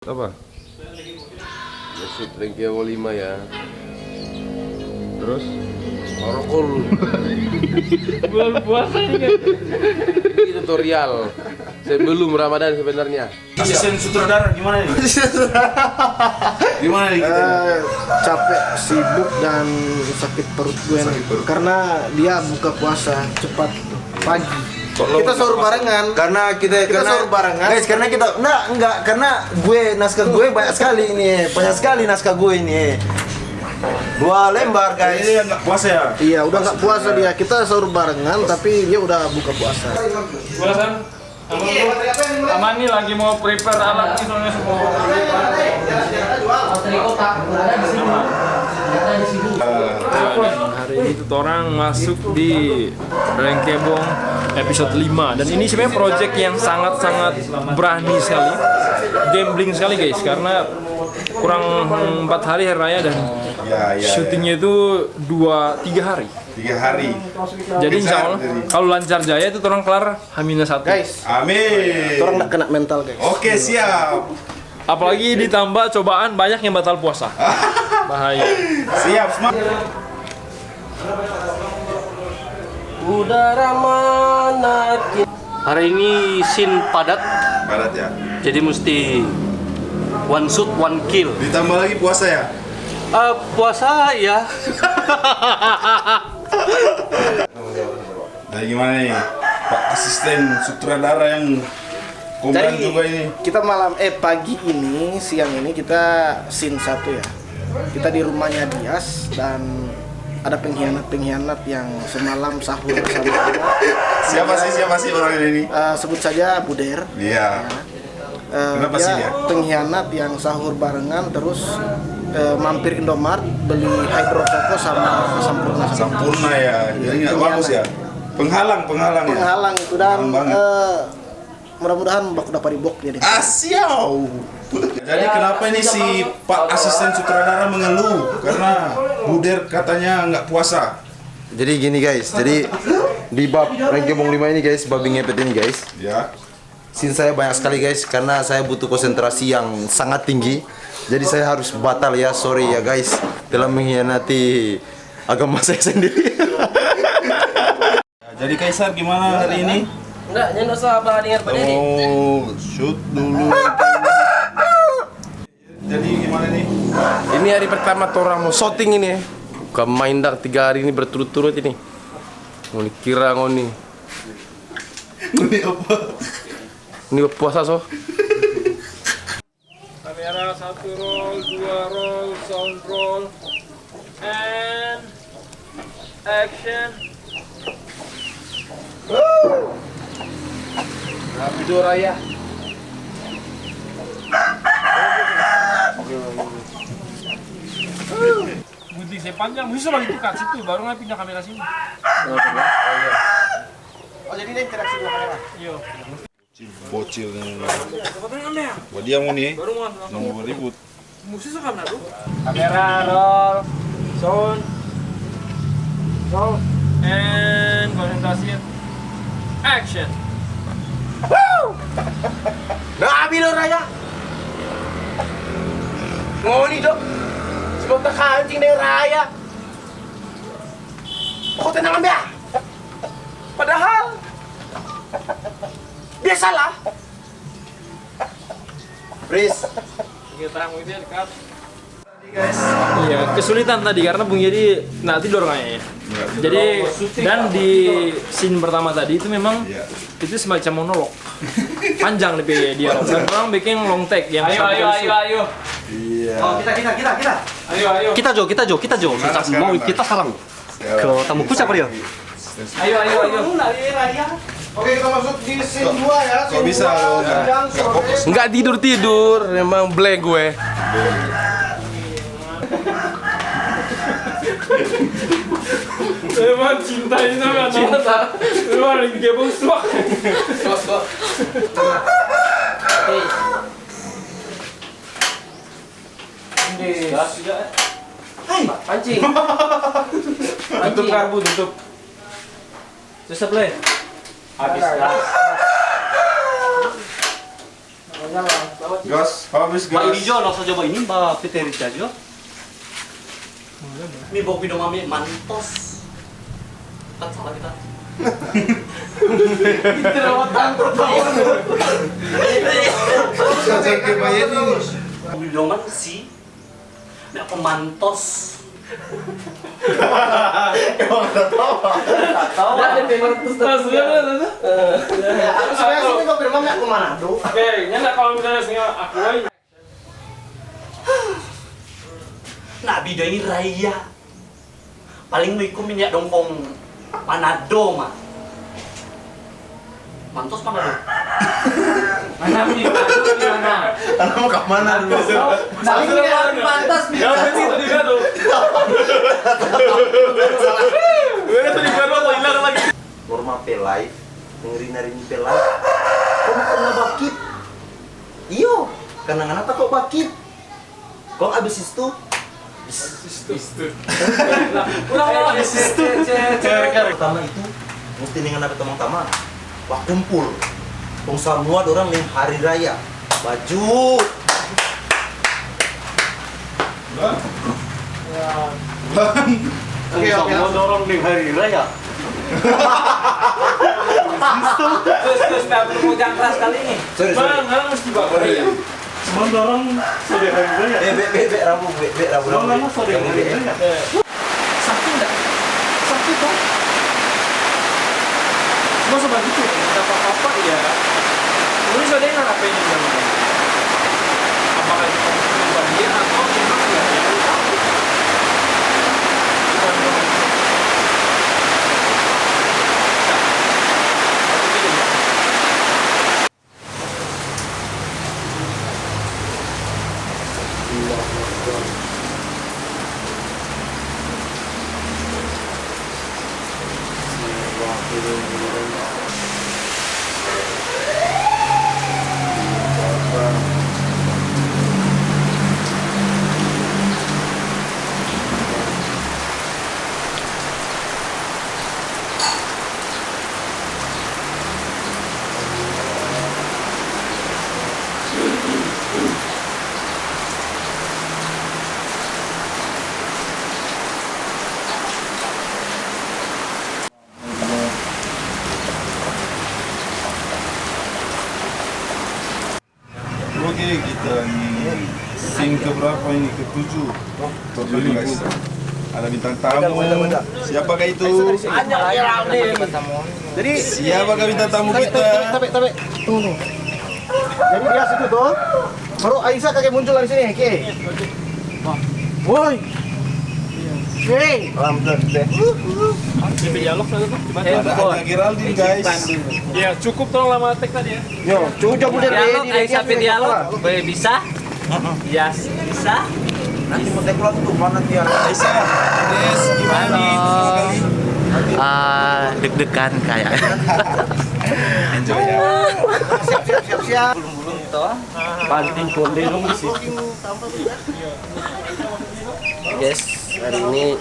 Apa? Masuk Rengkebo 5 ya. Terus? Orokul. Bulan puasa ini kan? Ini tutorial sebelum Ramadan sebenarnya. Asisten sutradara gimana nih? Gimana nih kita? Capek, sibuk dan sakit perut gue nih. Karena dia buka puasa cepat pagi. Kita sahur barengan. Karena kita sahur barengan. Guys, karena kita enggak karena naskah gue banyak sekali ini. Banyak sekali naskah gue ini. 2 lembar, guys. Ini enggak puasa ya? Iya, udah nggak puasa dia. Kita sahur barengan tapi dia udah buka puasa. Puasan? Aman nih lagi mau prepare alat nih soalnya semua. Hari ini tuh orang masuk di Rengkebong episode 5 dan ini sebenarnya project yang sangat-sangat berani sekali, gambling sekali guys, karena kurang 4 hari raya dan syutingnya itu 2-3 hari. 3 hari. Jadi insya Allah kalau lancar jaya itu orang kelar H-1 Guys, Amin. orang nggak kena mental guys. Oke, siap. apalagi ditambah cobaan banyak yang batal puasa, bahaya. Siap, semangat. Udara mana? Hari ini scene padat, Barat ya. jadi mesti one shoot one kill. Ditambah lagi puasa ya. Puasa ya. Nah, gimana nih? Pak asisten sutradara yang komplain Jadi juga ini. kita pagi ini, siang ini kita scene 1 ya. Kita di rumahnya Dias dan ada pengkhianat yang semalam sahur bersama kita. Siapa sih orang ini? Sebut saja Buder. Iya. Kenapa sih dia? Pengkhianat yang sahur barengan terus mampir Indomaret beli Hydro Coco sama Sampurna. Sampurna ya. Jadi nggak bagus ya. Penghalang ya. Penghalang itu dan Penghalang banget. mudah-mudahan baku dapat dibok jadi. Asyau. Jadi kenapa ini si Pak asisten sutradara mengeluh? Karena Buder katanya nggak puasa. Jadi gini guys, jadi di bab Rengkebong 5 ini guys, babi ngepet ini guys, Ya. scene saya banyak sekali guys, karena saya butuh konsentrasi yang sangat tinggi. Jadi saya harus batal ya, sorry ya guys, dalam mengkhianati agama saya sendiri. Jadi Kaisar gimana hari ini? Enggak, jangan usah apa dengar pada ini. Oh, shoot dulu. Jadi gimana nih? Ini hari pertama orang mau syuting ini. Bukan main dah 3 hari ini berturut-turut ini. Mau dikira ngoni. Ini apa? Ini puasa so. Kamera 1 roll, 2 roll, sound roll, and action. Video raya. Gunting saya panjang, bisa lagi tuh kat situ, baru nggak pindah kamera sini. Oh jadi ini interaksi dua kamera. Yo, Bocil nih. cepatnya kamera. Buat dia mau nih. Baru mau langsung. Mau ribut. Musuh suka kamera tuh. Kamera roll, sound, roll, and konsentrasi, action. Nah, bilo raya. Ngoni dok. Sebab tak kancing dari raya. Kau tenang ambil. Padahal biasalah. Freeze. Kita terang itu ya dekat. Iya, kesulitan tadi karena Bung Jadi nggak tidur kayaknya. Jadi dan di scene pertama tadi itu memang itu semacam monolog panjang nih dia. Dan orang bikin long take yang Ayo. Iya. Oh, kita. Ayo. Kita Jo. Mau kita sekarang ke tamuku siapa dia? Ayo. Oke, kita masuk di scene 2 ya. Kok bisa lo nggak fokus? Enggak tidur, memang blank gue. Emang cinta ini sama cinta. Emang lagi gebong suak. Pancing. Tutup karbu, tutup. Susah play. Habis gas. Gas, habis Mbak gas. Ijo langsung coba ini Mbak Fitri aja. Ini bawa video mami mantos. Kan salah kita. Video man sih. Nek pemantos. Sebenarnya sih kok firman aku Manado. Oke, nyana kalau misalnya singa aku aja. Nah, video ini raya. Paling lu ikut minyak dongkong Manado mah. Mantos Manado. Mana nih? Manado di mana? Karena mau ke mana dulu? Paling dia pantas nih. Ya betul tadi kan tuh. Gue tadi baru mau hilang lagi. Norma pelai, dengerin hari ini pelai. Kau pernah bakit? Iyo, karena ngana tak kau bakit. Kau abis itu Ulang habis itu. pertama itu mesti dengan apa teman-teman. Wah kumpul. Kong semua orang yang hari raya. Baju. Oke. Semua dorong di hari raya. Terus mau jangan keras kali ini. Sorry. Mana mesti bawa ya? Semua dorong sudah hari raya. Be rabu. Semua sudah hari raya. Sakit enggak? Sakit dong. Cuma sebab itu, tidak apa-apa ya. Mungkin saudara nggak apa ini namanya. Apakah itu komitmen dia atau memang ya yang tahu. Oke, kita nih scene keberapa ini? Ke-7. Total guys. Ada bintang tamu. Siapakah itu? Jadi Siapakah bintang tamu kita? tapi tunggu. Jadi dia situ tuh. Baru Aisyah kakek muncul dari sini, oke. Woi. Hey. Dialog saja tuh. Ada Geraldine guys. Ya cukup tolong lama tek tadi ya. Yo, coba udah Dialog, sampai dialog. Boleh bisa? Iya, bisa. nanti mau pulang tuh mana dia? Aisyah, Des, gimana nih? Pertama kali? Deg-degan kayak. Enjoy ya. Siap. Panting konde dong di situ. Guys, hari ini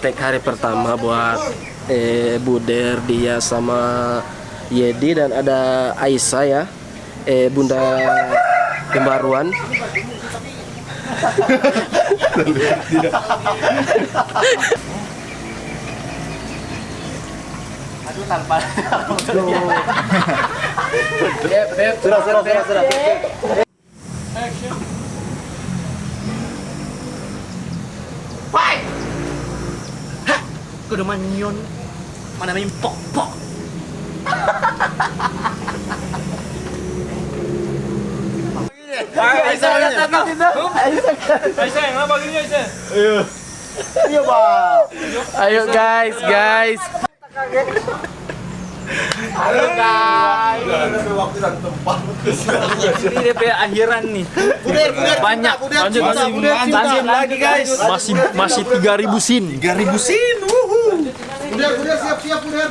tag hari pertama buat Buder, dia sama Yedi dan ada Aisyah ya. Bunda pembaruan. Aduh tanpa. Sudah. Kudu manyon. Mana main pok. Aisyah, yang apa gini Aisyah? Iya, Bang. Ayo guys. Halo, guys. Ini DP akhiran nih. Buder. Banyak. Lanjut lagi, guys. Masih 3000 sin. 3000 sin. Buder, siap, Buder.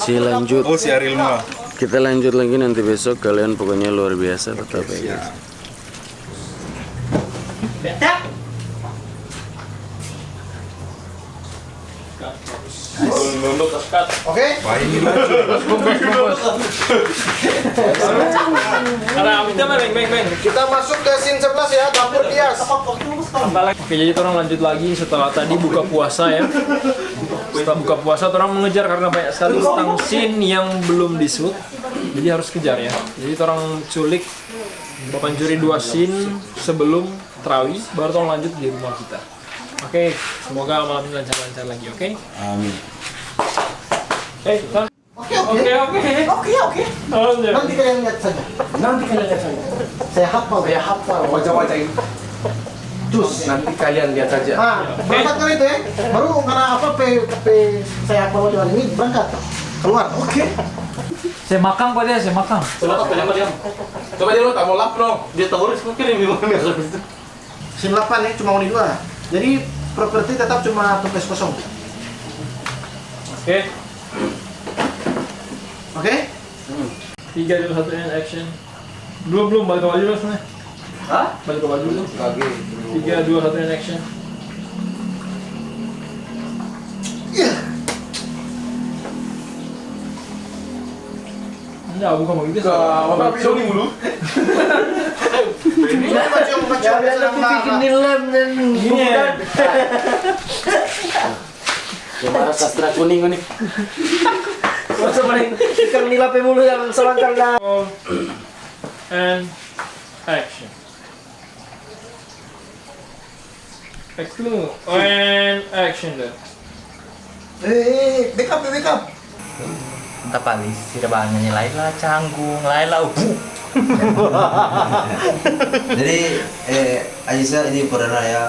Lanjut. Oh, si Ariel mah. Kita lanjut lagi nanti besok. Kalian pokoknya luar biasa tetap ya. Nunduk Oke? Kita masuk ke scene 11 ya, dapur Dias. Oke, jadi orang lanjut lagi setelah tadi buka puasa ya. Setelah buka puasa orang mengejar karena banyak sekali stang scene yang belum di-shoot. Jadi harus kejar ya. Jadi orang culik mencuri 2 scene sebelum terawih, baru orang lanjut di rumah kita. Oke, semoga malam ini lancar-lancar lagi, oke? Amin. Oke. Nanti kalian lihat saja. Saya hafal. Wajah-wajah ini. Cus. Nanti kalian lihat saja. Nah, berangkat kan itu ya. Baru karena apa saya hafal wajah ini berangkat. Keluar. Oke. Saya makan kok dia, saya makan. Coba dia lo tak mau lap no. Dia tahu harus mungkin ini memang Scene 8 ya, cuma unit 2. Jadi properti tetap cuma toples kosong. Oke, Oke? 3, 2, 1, and action. Belum balik ke baju dulu sebenarnya. Hah? Balik ke baju dulu. 3, 2, 1, and action. Enggak, bukan begitu. Apa video ini dulu? Ini baju yang Bikin lem dan Cuma sastra kuning nih. masa paling ikan nilape mulu yang selangkang dah. And action. Exclude. And action deh. backup. Entah paling tidak banyak Laila canggung, Laila Jadi Aisyah ini perdana ya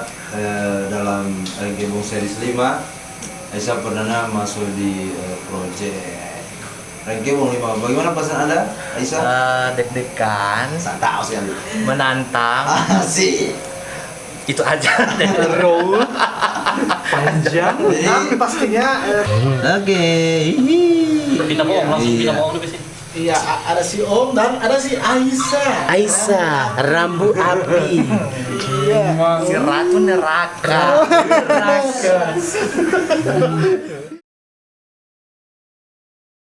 dalam Rengkebong series 5. Aisyah perdana masuk di project Rengkebong 5. Bagaimana perasaan Anda, Aisyah? deg-degan, Tak tahu sekali. menantang, Asik. itu aja. Roll Dan pastinya Oke. Pindah bohong langsung pindah bohong dulu sih. iya ada si Om dan ada si Aisyah. Aisyah, rambut api. Si racun neraka.